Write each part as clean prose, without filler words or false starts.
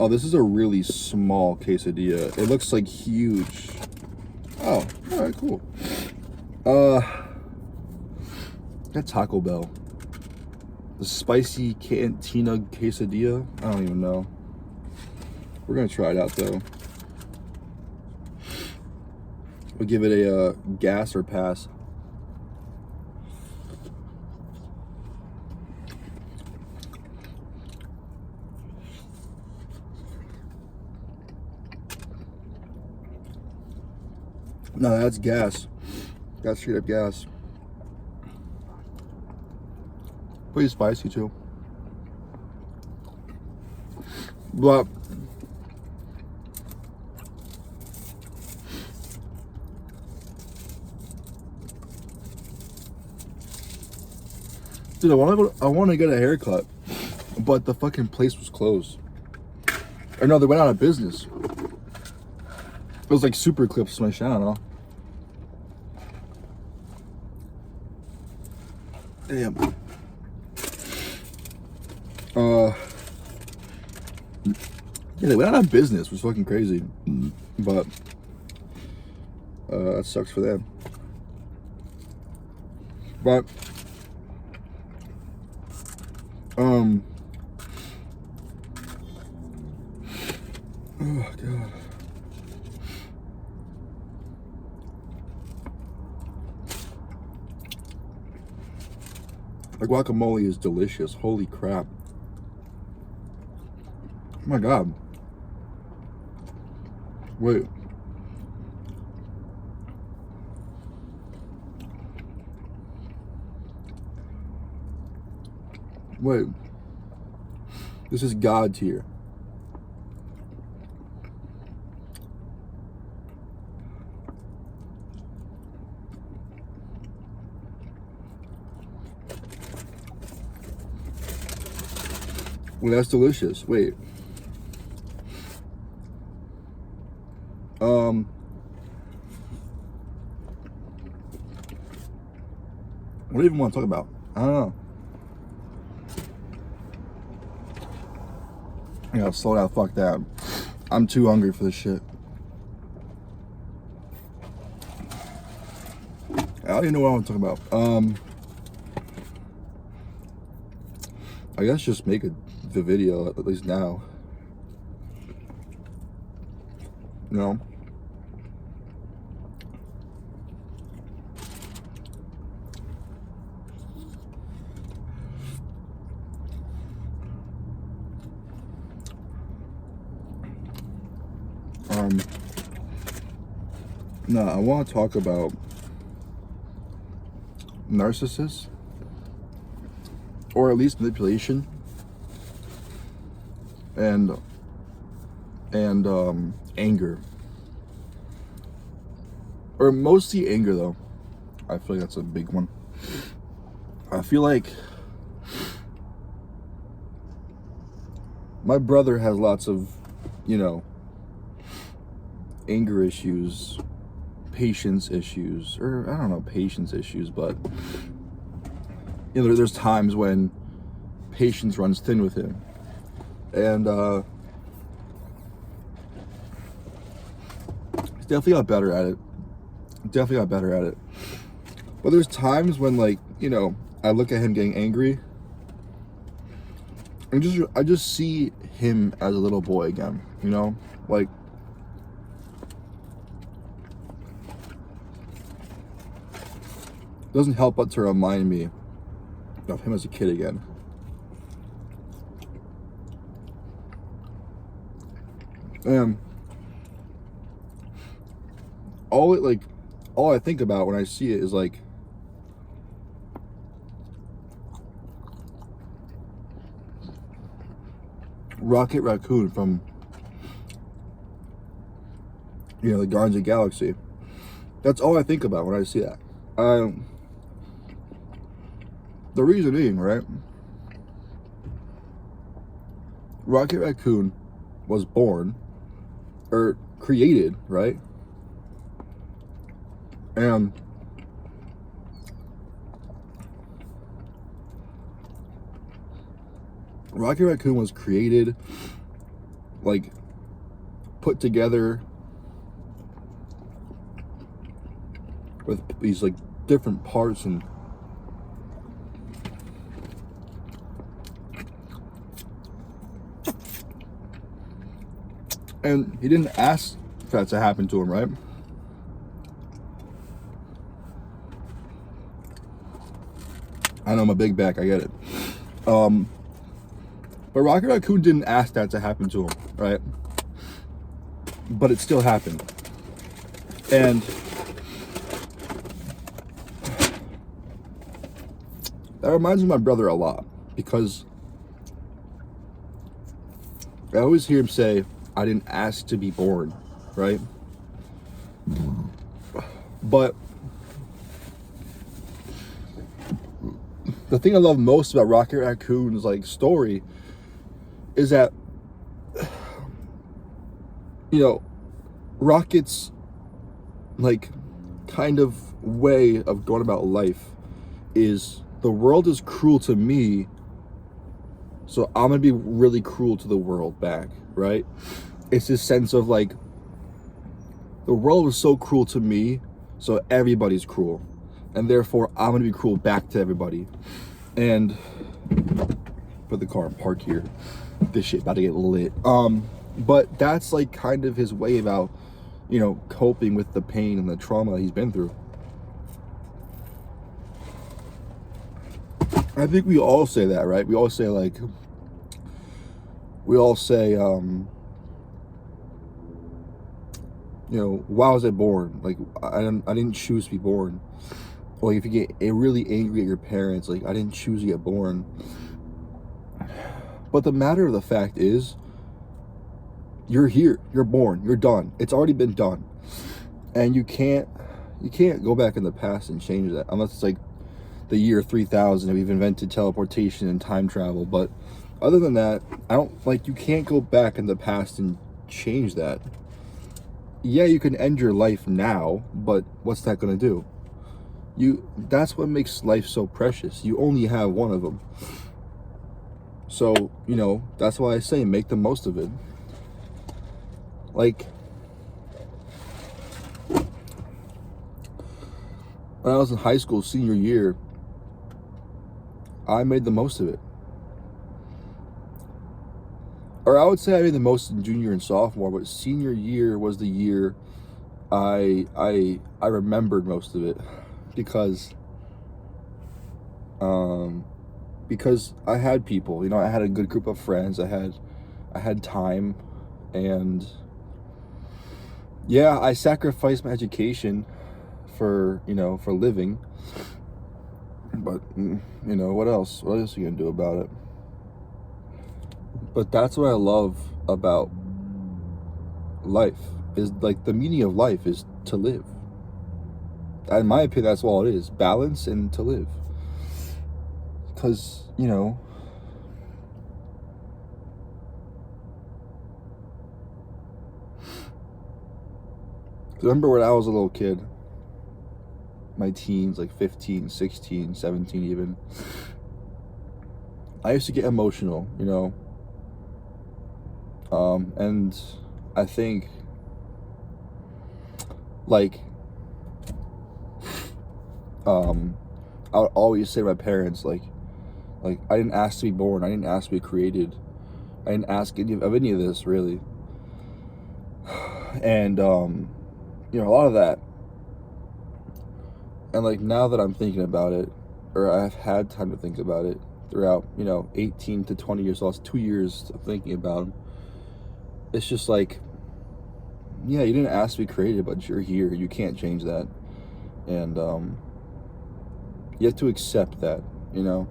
Oh, this is a really small quesadilla. It looks like huge. Oh, all right, cool. Got Taco Bell. The spicy cantina quesadilla. I don't even know. We're gonna try it out though. We'll give it a gas or pass. No, that's gas. That's straight up gas. Pretty spicy too. But dude, I want to get a haircut, but the fucking place was closed. Or no, they went out of business. It was like Super Clips, my shit, I don't know. Damn. Yeah, they went out of business, which was fucking crazy. But that sucks for them. But oh god. The guacamole is delicious. Holy crap. Oh my god. Wait. Wait. This is God tier. Well, that's delicious. Wait. What do you even want to talk about? I don't know. I gotta slow down. Fuck that. I'm too hungry for this shit. I don't even know what I want to talk about. I guess just make the video at least now. You know? No, I want to talk about narcissists, or at least manipulation, and anger, or mostly anger though. I feel like that's a big one. I feel like my brother has lots of, you know, anger issues, patience issues, or I don't know, patience issues, but you know, there's times when patience runs thin with him, and he's definitely got better at it. Definitely got better at it. But there's times when, like, you know, I look at him getting angry, and I just see him as a little boy again. You know, like. Doesn't help but to remind me of him as a kid again. And all I think about when I see it is like Rocket Raccoon from, you know, the Guardians of the Galaxy. That's all I think about when I see that. The reason being, right? Rocket Raccoon was born, or created, right? And Rocket Raccoon was created like put together with these like different parts, and he didn't ask for that to happen to him, right? I know I'm a big back, I get it. But Rocket Raccoon didn't ask that to happen to him, right? But it still happened. And that reminds me of my brother a lot, because I always hear him say, I didn't ask to be born, right? But the thing I love most about Rocket Raccoon's like story is that, you know, Rocket's like kind of way of going about life is, the world is cruel to me, so I'm gonna be really cruel to the world back, right? It's this sense of like, the world was so cruel to me, so everybody's cruel, and therefore I'm gonna be cruel back to everybody. And put the car in park here. This shit about to get lit. But that's like kind of his way about, you know, coping with the pain and the trauma he's been through. I think we all say that, right? We all say like, you know, why was I born? Like, I didn't choose to be born. Or if you get really angry at your parents, like, I didn't choose to get born. But the matter of the fact is, you're here, you're born, you're done. It's already been done. And you can't go back in the past and change that, unless it's like the year 3000 and we've invented teleportation and time travel. But other than that, you can't go back in the past and change that. Yeah, you can end your life now, but what's that gonna do? That's what makes life so precious. You only have one of them. So, you know, that's why I say make the most of it. Like, when I was in high school, senior year, I made the most of it. Or I would say I made the most in junior and sophomore, but senior year was the year I remembered most of it, because I had people, you know, I had a good group of friends, I had time, and yeah, I sacrificed my education for, you know, for living, but you know, what else are you gonna do about it? But that's what I love about life, is like, the meaning of life is to live. In my opinion, that's all it is, balance and to live. Because, you know, remember when I was a little kid, my teens, like 15, 16, 17 even, I used to get emotional, you know, and I think, like, I would always say to my parents, like I didn't ask to be born, I didn't ask to be created, I didn't ask any of this, really. And you know, a lot of that, and like, now that I'm thinking about it, or I've had time to think about it throughout, you know, 18 to 20 years, lost 2 years of thinking about them, it's just like, yeah, you didn't ask to be created, but you're here, you can't change that. And you have to accept that, you know.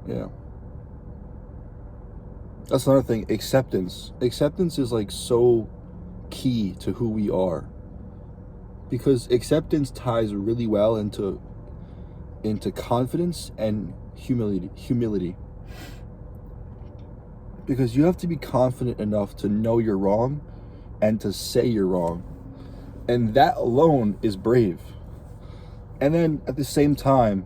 Yeah, that's another thing. Acceptance is like so key to who we are, because acceptance ties really well into confidence and humility, because you have to be confident enough to know you're wrong and to say you're wrong, and that alone is brave. And then at the same time,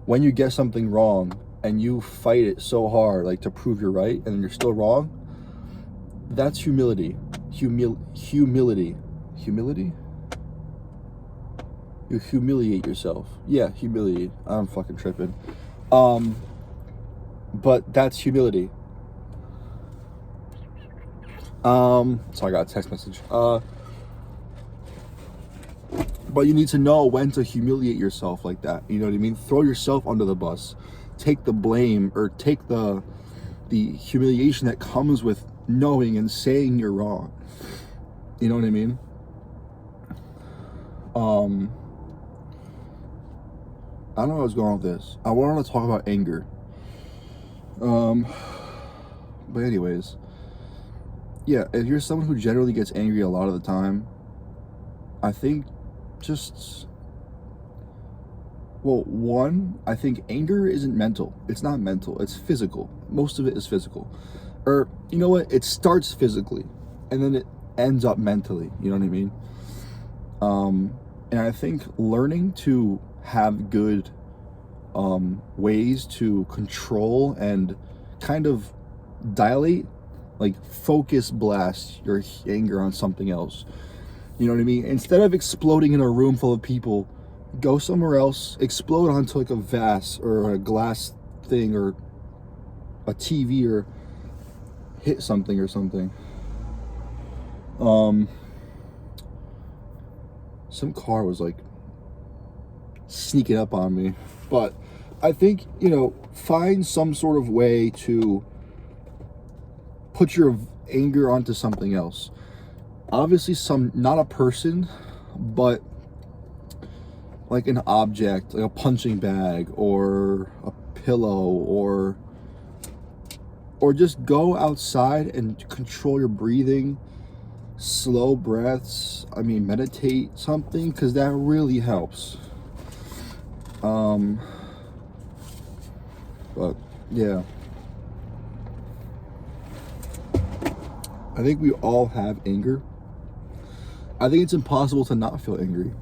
when you get something wrong and you fight it so hard, like to prove you're right, and you're still wrong, that's humility. Humility. You humiliate yourself. Yeah, humiliate. I'm fucking tripping. But that's humility. So I got a text message. But you need to know when to humiliate yourself like that. You know what I mean? Throw yourself under the bus. Take the blame, or take the humiliation that comes with knowing and saying you're wrong. You know what I mean? I don't know where I was going with this. I wanted to talk about anger. But anyways, yeah, if you're someone who generally gets angry a lot of the time, I think I think anger isn't mental. It's not mental. It's physical. Most of it is physical. Or, you know what? It starts physically, and then it ends up mentally. You know what I mean? And I think learning to have good ways to control and kind of dilate, like focus blast your anger on something else. You know what I mean? Instead of exploding in a room full of people, go somewhere else, explode onto like a vase or a glass thing or a TV, or hit something or something. Some car was like sneaking up on me, but I think, find some sort of way to put your anger onto something else. Obviously, not a person, but like an object, like a punching bag or a pillow, or just go outside and control your breathing, slow breaths. Meditate something, because that really helps. But yeah, I think we all have anger. I think it's impossible to not feel angry,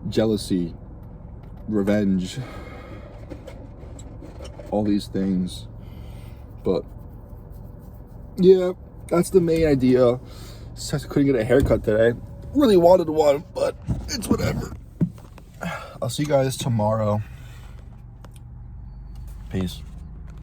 jealousy, revenge, all these things. But yeah, that's the main idea. I couldn't get a haircut today. Really wanted one, but it's whatever. I'll see you guys tomorrow. Peace.